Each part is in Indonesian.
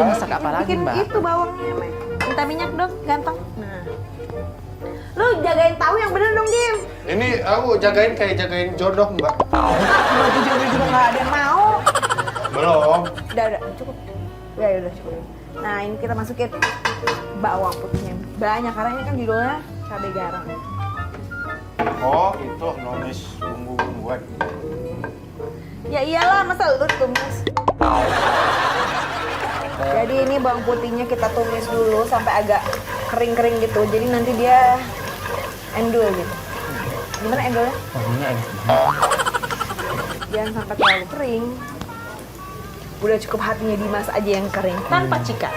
Itu masak apa lagi, bikin Mbak? itu bawangnya, Mek. Minta minyak dong, ganteng. Nah. Lu jagain tahu yang bener dong, Dim. Ini aku jagain kayak jagain jodoh, Mbak. Mau jujur juga nggak ada yang mau. Belum. Udah, cukup. Ya udah cukup. Nah, ini kita masukin bawang putihnya banyak karena ini kan judulnya cabai garam. Oh, itu nulis bumbu-bumbuan. Ya iyalah, masa lu tumis. Jadi ini bawang putihnya kita tumis dulu sampai agak kering-kering gitu. Jadi nanti dia endul gitu. Gimana endulnya? Wanginya enak. Jangan sampai terlalu kering. Udah cukup hatinya Dimas aja yang kering, tanpa cika.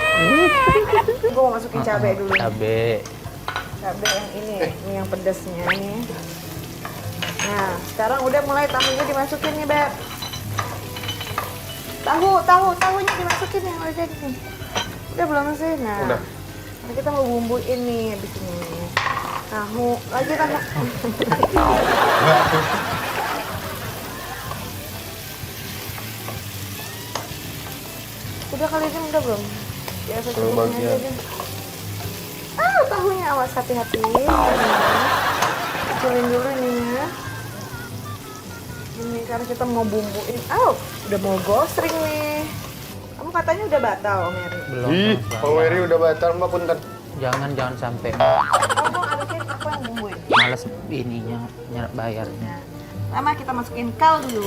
Gue mau masukin cabai dulu. Cabai. Cabai yang ini yang pedasnya nih. Nah, sekarang udah mulai tahunya dimasukin nih, Beb. Tahunya dimasukin yang udah jadi nih. Udah belum sih? Nah, Udah. Nah, kita mau bumbuin nih abis ini. Tahu, lagi tambah. Udah kali ini udah belum? Ya, secukupnya bagian. aja deh. Tahunya awas hati-hati. Kecilin dulu ininya. Ini karena kita mau bumbuin. Udah mau gosring nih. Kamu katanya udah batal, Om Eri. Belum. Ih, Mbak. Pak Weri udah batal, Mbak, punten. Jangan sampai Kamu aduknya aku yang bumbuin. males ininya bayarnya. Nah, pertama kita masukin kaldu.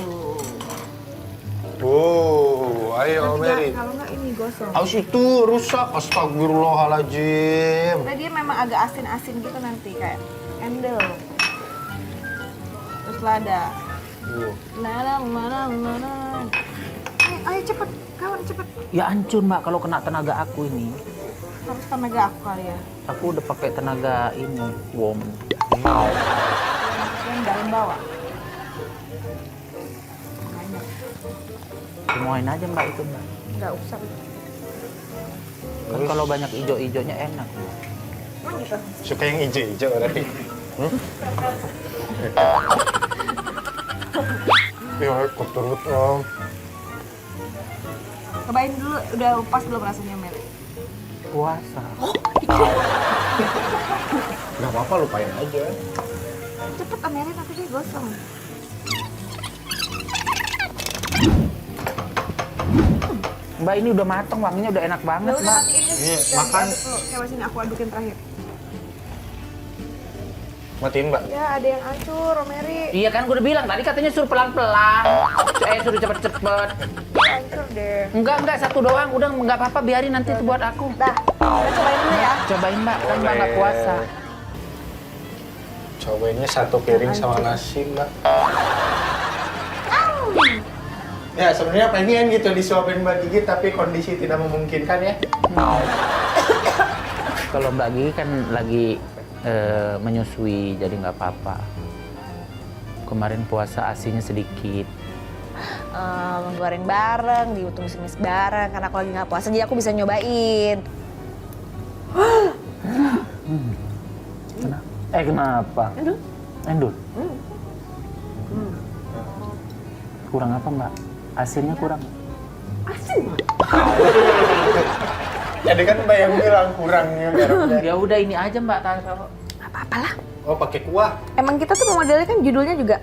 Wow, ayo Om Eri. Kalau nggak ini gosong. Aus itu rusak, astagfirullahaladzim. Udah dia memang agak asin-asin gitu nanti kayak endel. Terus lada. Lada. Ayo cepet, kawan cepet. Ya hancur Mbak kalau kena tenaga aku ini. Harus tenaga aku kali ya. Aku udah pakai tenaga ini, WOM. Yang dalam bawah. Banyak. Semuain aja Mbak itu Mbak. Nggak usah. Kan kalau banyak ijo-ijonya enak. Emang gitu. Suka yang hijau-hijau berarti. Ya, kotor banget, Om. Cobain dulu, udah pas belum rasanya Meli? Puasa. Gak apa-apa, lupain aja. Cepet Meli nanti dia gosong. Mbak ini udah mateng, wanginya udah enak banget Udah Mbak. matiin deh. Iya, Jangan makan. diaduk dulu. Coba sini aku adukin terakhir. Matiin, Mbak. Ya ada yang hancur, Romeri. Iya kan gue udah bilang tadi katanya suruh pelan-pelan. Suruh cepet-cepet. Hancur deh. Enggak, satu doang. Udah nggak apa-apa, biarin nanti itu buat aku. Dah, kita cobain dulu ya. Cobain Mbak, kan Mbak nggak Boleh. puasa. Cobainnya satu piring sama nasi, Mbak. Ya, sebenarnya pengen gitu disuapin Mbak Gigi, tapi kondisi tidak memungkinkan ya. Kalau Mbak Gigi kan lagi menyusui, jadi nggak apa-apa. Kemarin puasa asinya sedikit. Menggoreng bareng, ditumis-tumis bareng karena aku lagi nggak puasa jadi aku bisa nyobain. Kenapa? Endul. Endul? Kurang apa Mbak? Asinnya kurang? Asin banget. Jadi kan Mbak yang bilang kurangnya garamnya. Ya udah ini aja Mbak, taruh. Apa-apalah. Oh, pakai kuah. Emang kita tuh modelnya kan judulnya juga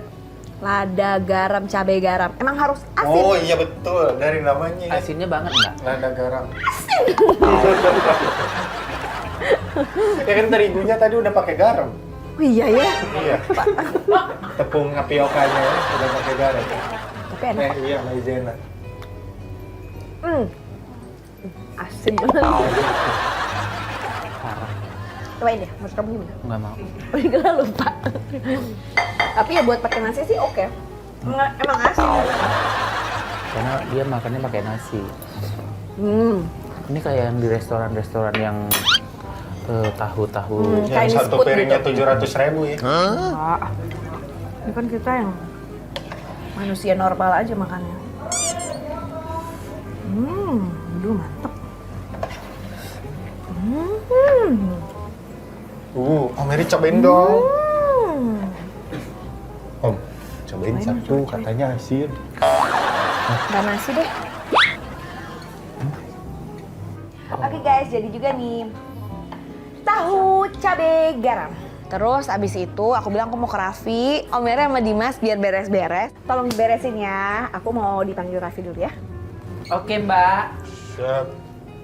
lada, garam, cabai garam. Emang harus asin. Oh iya betul, dari namanya ya. Asinnya banget nggak? Lada garam. Ya kan terigunya tadi udah pakai garam. Oh, iya ya. Iya. Tepung tapiokanya ya, udah pakai garam. Tapi enak. Iya, maizena. Asin banget. Parah. Cobain deh, menurut kamu gimana? Nggak mau. Udah kira lupa. Tapi ya buat pakai nasi sih oke. Emang asin. Karena dia makannya pakai nasi. Ini kayak yang di restoran-restoran yang tahu-tahu. Chinese Yang satu food piringnya gitu. 700.000 ya. Ini kan kita yang manusia normal aja makannya. Aduh mantep. Om Eri cobain dong. Om, cobain Cobain, satu, coba. katanya asin. Nggak nasi deh. guys, jadi juga nih tahu cabe garam. Terus abis itu aku bilang aku mau ke Raffi, Om Mere sama Dimas biar beres-beres. Tolong beresin ya, aku mau dipanggil Raffi dulu ya. Oke Mbak, Siap.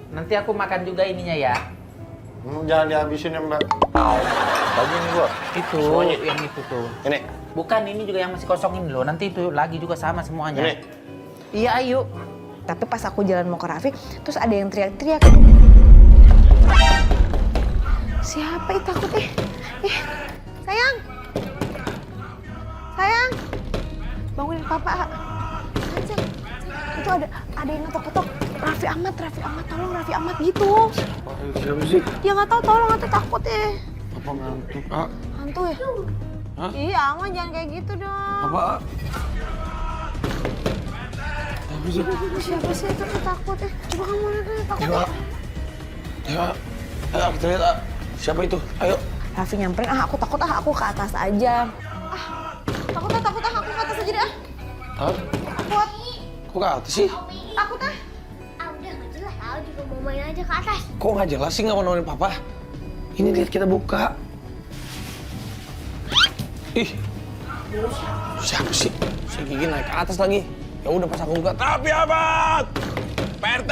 nanti aku makan juga ininya ya. Jangan dihabisin ya Mbak. Bagiin gua. Itu, Semuanya. yang itu tuh. Ini. Bukan, ini juga yang masih kosong ini loh. Nanti itu lagi juga sama semuanya. Ini. Iya, ayo. Tapi pas aku jalan mau ke Raffi, terus ada yang teriak-teriak. Siapa itu takut sayang. Sayang. Bangunin papa. Sayang. Itu ada yang ngetok-ketok. Raffi Ahmad, tolong Raffi Ahmad gitu. Siapa sih? Ya nggak tahu, tolong atau takut Apa ngantuk? Ah, Hantu ya? Hah? Iya, Aman jangan kayak gitu dong. apa? Apa sih? Siapa sih itu takut Coba kamu lihat takut Ya. Ya. Ayo kita lihat. Ah. Siapa itu? Ayo. Raffi nyamperin, aku takut aku ke atas aja. Takut aku ke atas aja deh Hah? Takut, Kok ke atas sih? takut Udah nggak jelas, aku juga mau main aja ke atas. Kok nggak jelas sih nggak mau nemenin papa? Ini lihat kita buka. Ih, siapa sih? Si Gigi naik ke atas lagi. Ya udah pas aku buka. Raffi Ahmad, PRT,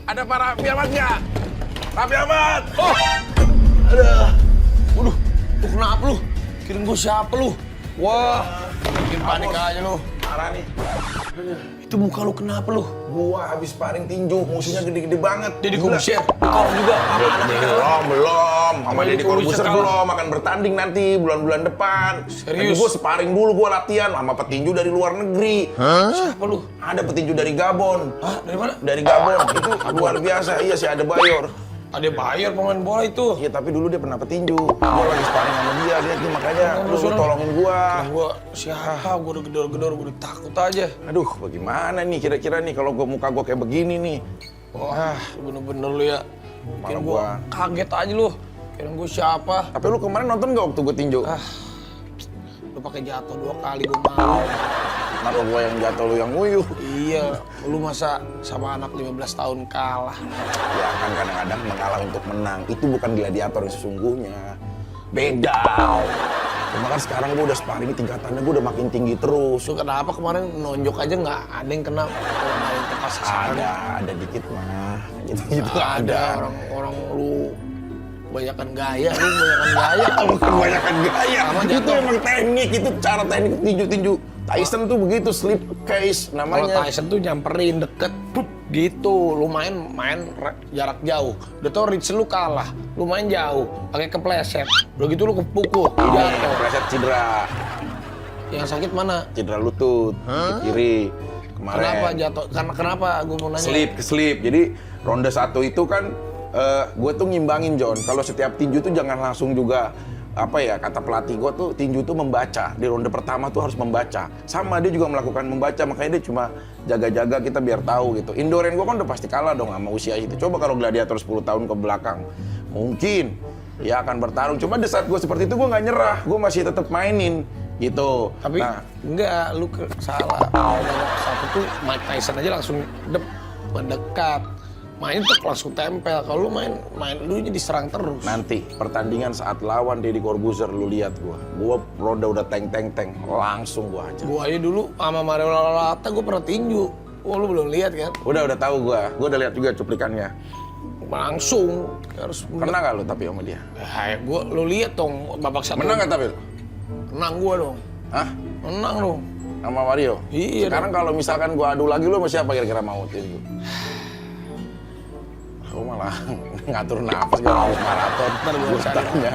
ada Pak Raffi Ahmad nggak? Raffi Ahmad. Oh, ada. Waduh, lu kenapa lu? Kirim gua siapa lu? Wah, bikin panik aja lu. Parah nih. Itu muka lu kenapa lu? Gua habis sparring tinju, musuhnya gede-gede banget. Deddy Corbuzier, kau juga. Belum. Sama Deddy Deddy Corbuzier Corbuzier belum. Akan bertanding nanti bulan-bulan depan. Serius? Tadi gua sparring dulu, gua latihan sama petinju dari luar negeri. Siapa lu? Ada petinju dari Gabon. Hah? Dari mana? Dari Gabon. Itu luar biasa. Iya sih, ada Bayor. Ada bayar pemain bola itu. Iya, tapi dulu dia pernah petinju. Gua lagi sparring sama dia, lihat nih makanya lu tolongin gua. Gua siapa? Gua udah gedor-gedor, gua udah takut aja. Aduh, bagaimana nih kira-kira nih kalau gua muka gua kayak begini nih. Wah, bener-bener lu ya. Bikin Malah gua gua- kaget aja lu. Kira gua siapa? Tapi lu kemarin nonton nggak waktu gua tinju? Lu pakai jatuh 2 kali gua mau. Kenapa gua yang jatuh lu yang nguyuh? Iya, lu masa sama anak 15 tahun kalah. Ya kan kadang-kadang mengalah untuk menang. Itu bukan gladiator yang sesungguhnya. Beda. Cuma kan sekarang gua udah sparring, tingkatannya gua udah makin tinggi terus. Lu kenapa kemarin nonjok aja nggak ada yang kena main tepat sasaran? Ada dikit mah. Gitu Ada orang-orang lu banyakan gaya, lu banyakan gaya. Bukan kebanyakan gaya. Sama Itu jatuh. emang teknik, itu cara teknik tinju-tinju. Tyson tuh begitu, slip case Kalau namanya. Tyson tuh nyamperin deket, pup, gitu. Lu main jarak jauh. Udah tau reach lu kalah. Lu main jauh, pakai kepleset. Udah gitu lu kepukul, Ini jatuh. preset cedera. Yang sakit mana? Cedera lutut, ke kiri. Kemarin. Kenapa jatuh? Karena kenapa? Gue mau nanya. Keslip. Jadi ronde 1 itu kan gue tuh ngimbangin John. Kalau setiap tinju tuh jangan langsung juga kata pelatih gue tuh tinju tuh membaca. Di ronde pertama tuh harus membaca. Sama dia juga melakukan membaca, makanya dia cuma jaga-jaga kita biar tahu gitu. Indoren gue kan udah pasti kalah dong sama usia itu. Coba kalau gladiator 10 tahun ke belakang, mungkin ya akan bertarung. Cuma di saat gue seperti itu gue nggak nyerah, gue masih tetap mainin gitu. Tapi enggak, lu salah. Satu tuh Mike Tyson aja langsung mendekat. Main tuh langsung tempel. Kalau lu main lu jadi serang terus. Nanti pertandingan saat lawan Deddy Corbuzier lu lihat gua ronde udah teng langsung gua aja. Gua aja dulu sama Mario Lalata gua pernah tinju. Oh, lu belum lihat kan? Udah tahu gua udah lihat juga cuplikannya. Langsung harus Pernah nggak lu tapi sama dia? lu lihat dong babak satu. Menang nggak tapi lu? Menang gua dong. Hah? Menang dong. Sama Mario? Iya. Sekarang kalau misalkan gua adu lagi lu sama siapa kira-kira mau tinju? Aku malah ngatur nafas gak mau maraton. Ntar gua Gua tanya.